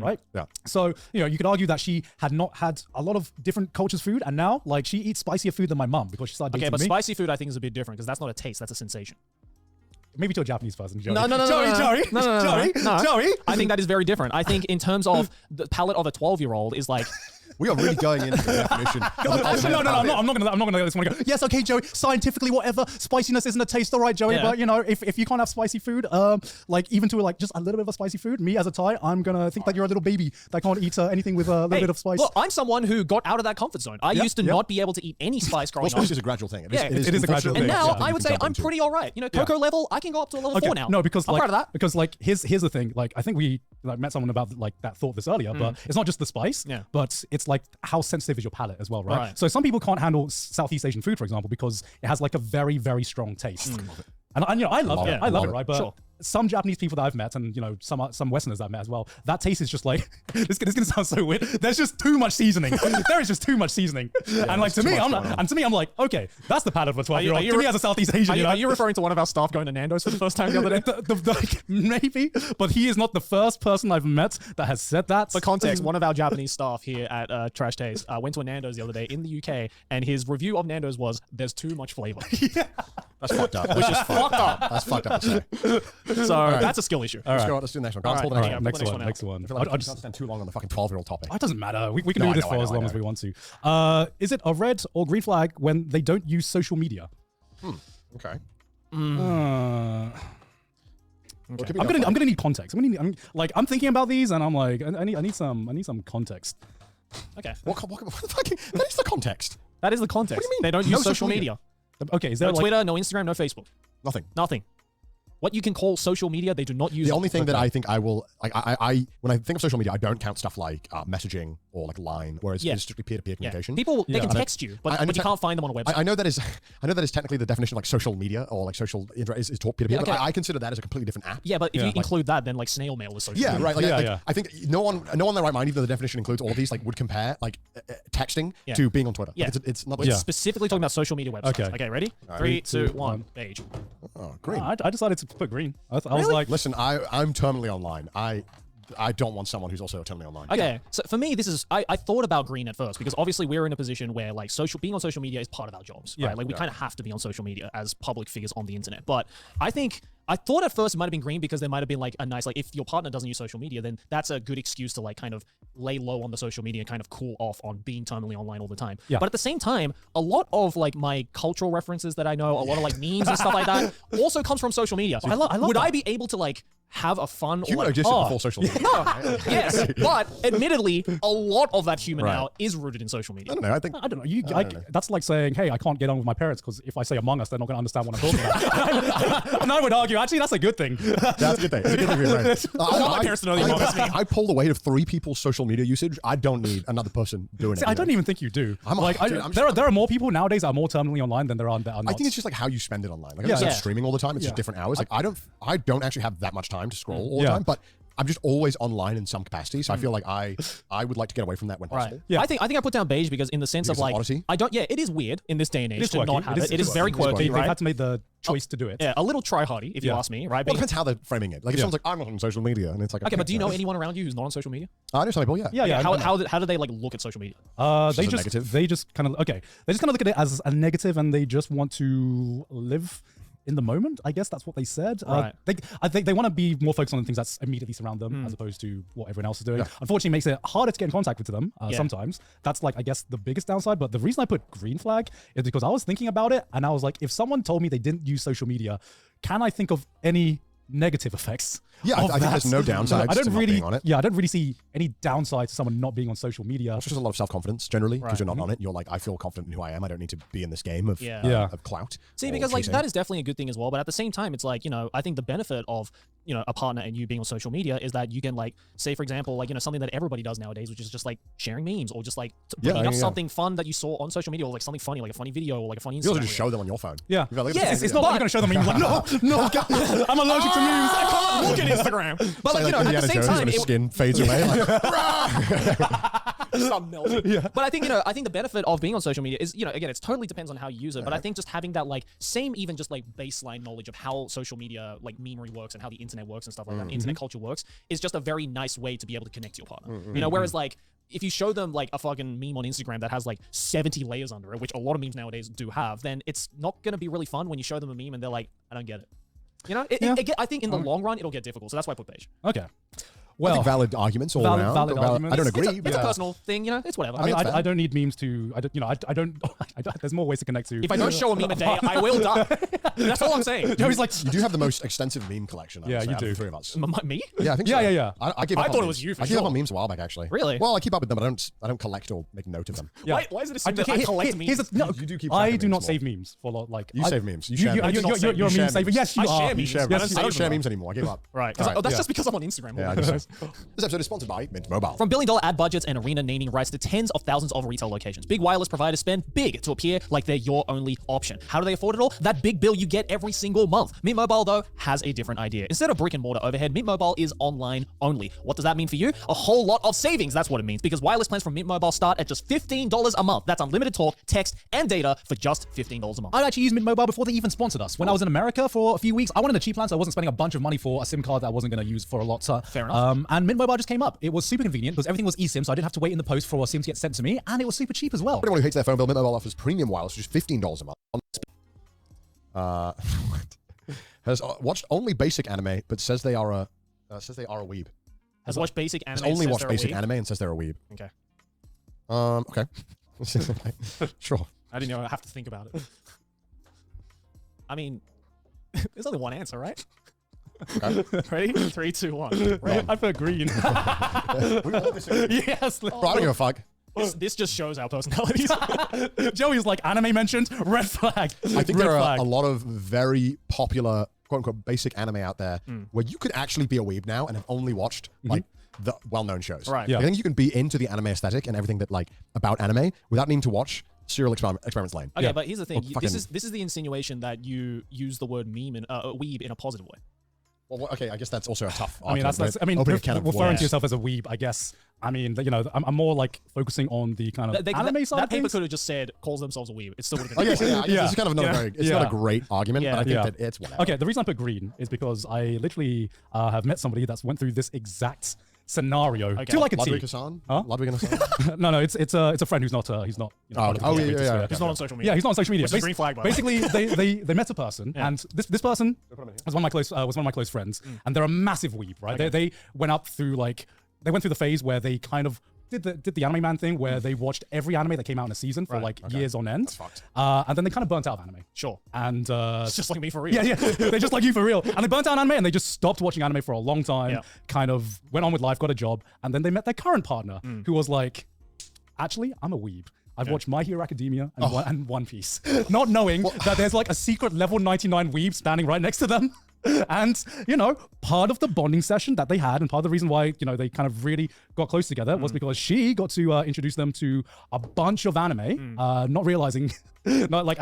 right? Yeah. So, you know, you could argue that she had not had a lot of different cultures' food, and now, like, she eats spicier food than my mum because she started dating me. Okay, but spicy food I think is a bit different because that's not a taste, that's a sensation. Maybe to a Japanese person, Joey. No. Joey. I think that is very different. I think in terms of the palate of a 12-year-old is like... We are really going into the definition. No, I'm not gonna let this one go. Yes, okay, Joey. Scientifically, whatever. Spiciness isn't a taste, all right, Joey. Yeah. But you know, if you can't have spicy food, like even to like just a little bit of a spicy food, me as a Thai, I'm gonna think that you're a little baby that can't eat anything with a little bit of spice. Look, I'm someone who got out of that comfort zone. I used to not be able to eat any spice growing up. Spice is a gradual thing. It is a gradual thing. And now Yeah, I would say I'm pretty all right. You know, cocoa level, I can go up to a level 4 now. No, because I'm like, proud of that. because like here's the thing. Like I think we met someone about like that thought this earlier, but it's not just the spice, but it's like how sensitive is your palate as well, right? So some people can't handle Southeast Asian food, for example, because it has like a very, very strong taste. And you know, I love it. I love it, right? But some Japanese people that I've met, and you know, some Westerners I've met as well, that taste is just like this is gonna sound so weird. There's just too much seasoning. There is just too much seasoning. And like to me, I'm like, okay, that's the palate of a 12-year-old. To me, as a Southeast Asian, are you referring to one of our staff going to Nando's for the first time the other day? Maybe, but he is not the first person I've met that has said that. For context, one of our Japanese staff here at Trash Taste went to a Nando's the other day in the UK, and his review of Nando's was, "There's too much flavor." That's fucked up. Which is fucked up. That's fucked up to say. So that's a skill issue. Let's go on. Let's do the next one. Guys, pull the All right, next one. Next one. I feel like I just spend too long on the fucking 12-year-old topic. It doesn't matter. We can do this for as long as we want to. Is it a red or green flag when they don't use social media? Okay. I'm gonna need context. I'm thinking about these, and I'm like, I need some context. Okay. What the fucking? That is the context. That is the context. What do you mean? They don't No use social media. Okay, is there No like Twitter, no Instagram, no Facebook. Nothing. What you can call social media, they do not use. The only thing that I think I will, like, I when I think of social media, I don't count stuff like messaging or like Line, whereas it's strictly peer-to-peer communication. People, they can text you, but you can't find them on a website. I know that is technically the definition of like social media or like social is talk peer-to-peer, but I consider that as a completely different app. Yeah, but if you include that, then like snail mail is social media. Right. Like, I think no one in their right mind, even though the definition includes all of these, like would compare like texting to being on Twitter. Yeah. Like, it's not. We're specifically talking about social media websites. Okay, ready? 3, 2, 1, page. Oh, green. I decided to put green. I was like, listen, I'm terminally online. I don't want someone who's also terminally online. Okay, so for me, this is I thought about green at first because obviously we're in a position where like being on social media is part of our jobs, right? Like we kind of have to be on social media as public figures on the internet. But I thought at first it might have been green because there might have been like a nice, like if your partner doesn't use social media, then that's a good excuse to like kind of lay low on the social media and kind of cool off on being terminally online all the time. But at the same time, a lot of like my cultural references that I know, a lot of like memes and stuff like that also comes from social media. I love Would I be able to like have a fun human or like, existed before social media. Yes, but admittedly, a lot of that human now is rooted in social media. I don't know. I don't know. That's like saying, hey, I can't get on with my parents because if I say Among Us, they're not going to understand what I'm talking about. And I would argue, actually, that's a good thing. That's a good thing. It's a good thing. Right. I want my parents to know the Among Us meme. I pull the weight of 3 people's social media usage. I don't need another person doing it. I don't even think you do. There are more people nowadays that are more terminally online than there are that are not. I think it's just like how you spend it online. Like I'm streaming all the time. It's just different hours. Like I don't actually have that much time to scroll all the time, but I'm just always online in some capacity. So I feel like I would like to get away from that when possible. Yeah. I think I put down beige because in the sense of like oddity? it is weird in this day and age to not have it. It is very quirky. quirky, right? They had to make the choice to do it. Yeah, a little try-hardy, if you ask me, right? Well, it depends how they're framing it. Like if someone's like, I'm not on social media, and it's like, okay, but do you know anyone around you who's not on social media? I know some people, Yeah. How do they like look at social media? They just kind of look at it as a negative, and they just want to live in the moment. I guess that's what they said. I think they want to be more focused on the things that's immediately surround them as opposed to what everyone else is doing. Unfortunately, it makes it harder to get in contact with them sometimes. That's like, I guess, the biggest downside. But the reason I put green flag is because I was thinking about it and I was like, if someone told me they didn't use social media, can I think of any negative effects? I think there's no downside. I don't to really, being on it. I don't really see any downside to someone not being on social media. It's just a lot of self-confidence generally because you're not on it. You're like, I feel confident in who I am. I don't need to be in this game of clout. See, because like that is definitely a good thing as well. But at the same time, it's like, I think the benefit of, a partner and you being on social media is that you can like, say for example, like, something that everybody does nowadays, which is just like sharing memes or just like bringing up something fun that you saw on social media or like something funny, like a funny video or like a funny Instagram. You also just show them on your phone. Yeah. Like, It's not like you're going to show them and you're like, no, I'm allergic to memes. I can't look at Instagram. But like, at the same time, skin fades away. Like, Sun melting. Yeah. But I think, I think the benefit of being on social media is, again, it totally depends on how you use it. But I think just having that even just baseline knowledge of how social media, memery works and how the internet works and stuff like that, internet culture works, is just a very nice way to be able to connect to your partner. Whereas if you show them a fucking meme on Instagram that has 70 layers under it, which a lot of memes nowadays do have, then it's not going to be really fun when you show them a meme and they're like, I don't get it. I think in the long run, it'll get difficult. So that's why I put beige. Okay. Well, I think valid arguments all around. Valid arguments. I don't agree. It's a personal thing, it's whatever. I mean, I don't need memes to. I don't. There's more ways to connect to. If I don't show a meme a day, I will die. That's all I'm saying. Joey's like, you do have the most extensive meme collection. Yeah, you do. The three of us. Me? Yeah, I think so. Yeah. I thought it was you. I gave up on memes a while back, actually. Really? Well, I keep up with them, but I don't collect or make note of them. Yeah. Why is it assumed that I collect memes? No, you do keep. I do not save memes for You save memes. You're a meme saver. Yes, you are. I don't share memes anymore. I give up. Right. That's just because I'm on Instagram. This episode is sponsored by Mint Mobile. From billion-dollar ad budgets and arena naming rights to tens of thousands of retail locations, big wireless providers spend big to appear like they're your only option. How do they afford it all? That big bill you get every single month. Mint Mobile, though, has a different idea. Instead of brick and mortar overhead, Mint Mobile is online only. What does that mean for you? A whole lot of savings. That's what it means, because wireless plans from Mint Mobile start at just $15 a month. That's unlimited talk, text, and data for just $15 a month. I'd actually used Mint Mobile before they even sponsored us. When I was in America for a few weeks, I wanted a cheap plan, so I wasn't spending a bunch of money for a SIM card that I wasn't going to use for a lot. Fair enough. And Mint Mobile just came up. It was super convenient because everything was eSIM, so I didn't have to wait in the post for a SIM to get sent to me, and it was super cheap as well. For anyone who hates their phone bill, Mint Mobile offers premium wireless, which is $15 a month. Has watched only basic anime, but says they are a weeb. Has watched basic anime. Has only watched basic anime and says they're a weeb. Okay. Okay. Sure. I didn't know. I have to think about it. I mean, there's only one answer, right? Okay. Ready? 3, 2, 1. I put green. Yes. Bro, I don't give a fuck. This just shows our personalities. Joey's like, anime mentioned, red flag. I think there are a lot of very popular, quote unquote, basic anime out there where you could actually be a weeb now and have only watched the well-known shows. Right. Yeah. I think you can be into the anime aesthetic and everything that about anime without needing to watch Serial Experiments Lane. Okay, but here's the thing. This is the insinuation that you use the word meme and weeb in a positive way. Well, okay, I guess that's also a tough argument. Referring to yourself as a weeb, I guess. I mean, I'm more focusing on the kind of anime side of things. That paper could have just said, calls themselves a weeb. It still would have been. This is kind of not a great argument, but I think that it's whatever. Okay, the reason I put green is because I literally have met somebody that's went through this exact scenario to like a T. Ludwig Hassan? Huh? Ludwig Hassan? No, it's a friend who's not He's not on social media. Yeah, he's not on social media. Which is green flag, by the way. Basically, they met a person, and this person was one of my close friends, and they're a massive weeb, right? Okay. They went up through they went through the phase where they kind of did the anime man thing, where they watched every anime that came out in a season for years on end, and then they kind of burnt out of anime. Sure. And it's just like me for real. Yeah, they're just like you for real. And they burnt out anime, and they just stopped watching anime for a long time. Kind of went on with life, got a job, and then they met their current partner, who was like, actually, I'm a weeb. I've watched My Hero Academia and One Piece, not knowing that there's a secret level 99 weeb standing right next to them. And, part of the bonding session that they had, and part of the reason why, they kind of really got close together was because she got to introduce them to a bunch of anime, not realizing that,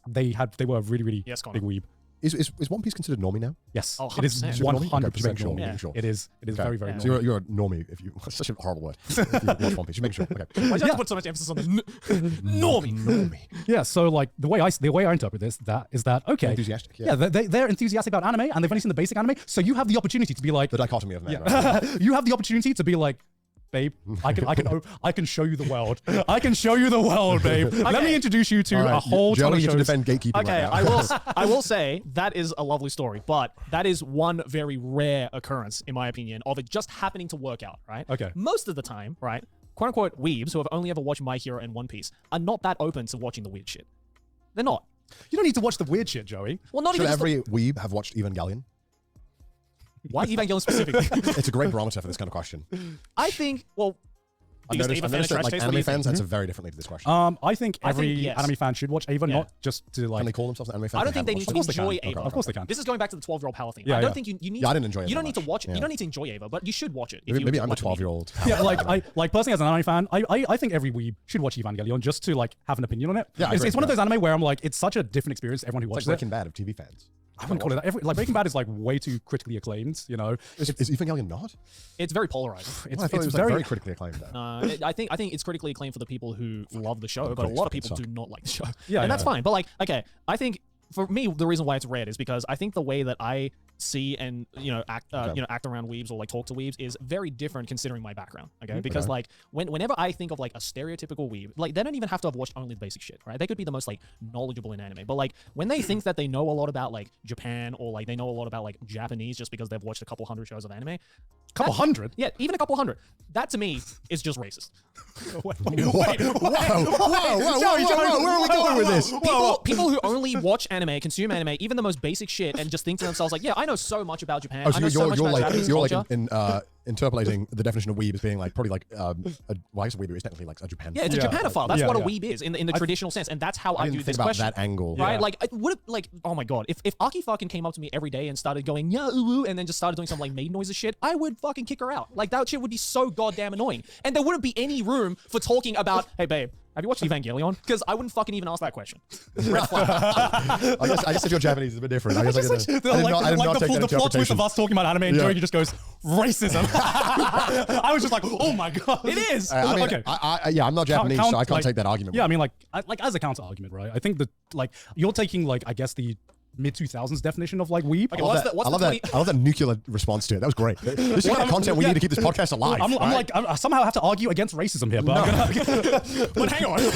they were really, really big weeb. Is One Piece considered normie now? Yes, it is 100% normie. Sure. It is very, very normie. So you're a normie if you. Such a horrible word. If you watch One Piece, you make sure. Okay. Why do you have to put so much emphasis on the normie? Yeah. So the way I interpret this is that okay. Enthusiastic. Yeah. They're enthusiastic about anime, and they've only seen the basic anime. So you have the opportunity to be like the dichotomy of men. Yeah. Right? You have the opportunity to be like, babe, I can show you the world. I can show you the world, babe. Okay. Let me introduce you to a whole ton of shows. To defend gatekeeping. Okay, I will say that is a lovely story, but that is one very rare occurrence, in my opinion, of it just happening to work out, right? Okay. Most of the time, right, quote unquote weebs who have only ever watched My Hero and One Piece are not that open to watching the weird shit. They're not. You don't need to watch the weird shit, Joey. Well, not Should even every weeb have watched Evangelion? Why Evangelion specifically? It's a great barometer for this kind of question. I think, I've noticed that anime fans answer very differently to this question. I think every anime fan should watch Ava, not just to Can they call themselves an anime fan? I don't think they need to enjoy Ava. Of course they can. This is going back to the 12-year-old power thing. Yeah, I don't think you need. I didn't enjoy it. You don't need to watch it. You don't need to enjoy Ava, but you should watch it. Maybe I'm a 12-year-old. Yeah, personally as an anime fan, I think every weeb should watch Evangelion just to have an opinion on it. Yeah, it's one of those anime where I'm like, it's such a different experience to everyone who watches it. It's like Breaking Bad of TV fans. I wouldn't call it that. Like Breaking Bad is like way too critically acclaimed. You know, is Evangelion not? It's very polarized. I thought it was very critically acclaimed. I think it's critically acclaimed for the people who love the show, but a lot of people do not like the show. Yeah, and that's fine. But like, okay, I think for me the reason why it's red is because I think the way that I see and act around weebs or like talk to weebs is very different considering my background. Okay, because like whenever I think of like a stereotypical weeb, like they don't even have to have watched only the basic shit, right? They could be the most like knowledgeable in anime, but like when they think that they know a lot about like Japan or like they know a lot about like Japanese just because they've watched a couple hundred shows of anime, couple hundred, yeah, even a couple hundred, that to me is just racist. Whoa, where are we going with this? People who only watch anime, consume anime, even the most basic shit, and just think to themselves like, yeah, I know so much about Japan. I know so much about Japanese culture. Like interpolating the definition of weeb as being like probably like well, I guess a weeb is technically like a Japan. Yeah, it's a Japanophile. That's what a weeb is in the traditional sense, and that's how I view this question. That angle, right? Like, oh my god, if Aki fucking came up to me every day and started going yeah ooh, and then just started doing some like maid noises shit, I would fucking kick her out. Like that shit would be so goddamn annoying, and there wouldn't be any room for talking about, hey babe, have you watched Evangelion? Because I wouldn't fucking even ask that question. Red flag. I guess if you're Japanese, it's a bit different. I guess the plot twist of us talking about anime and Joey just goes racism. I was just like, oh my god, it is. I mean, okay. I'm not Japanese, so I can't take that argument. Yeah, I mean, like as a counter argument, right? I think that like you're taking like I guess the mid-2000s definition of like weeb. Okay, I love that nuclear response to it. That was great. This is the kind of content we need to keep this podcast alive. I'm like, I somehow have to argue against racism here, but, but hang on.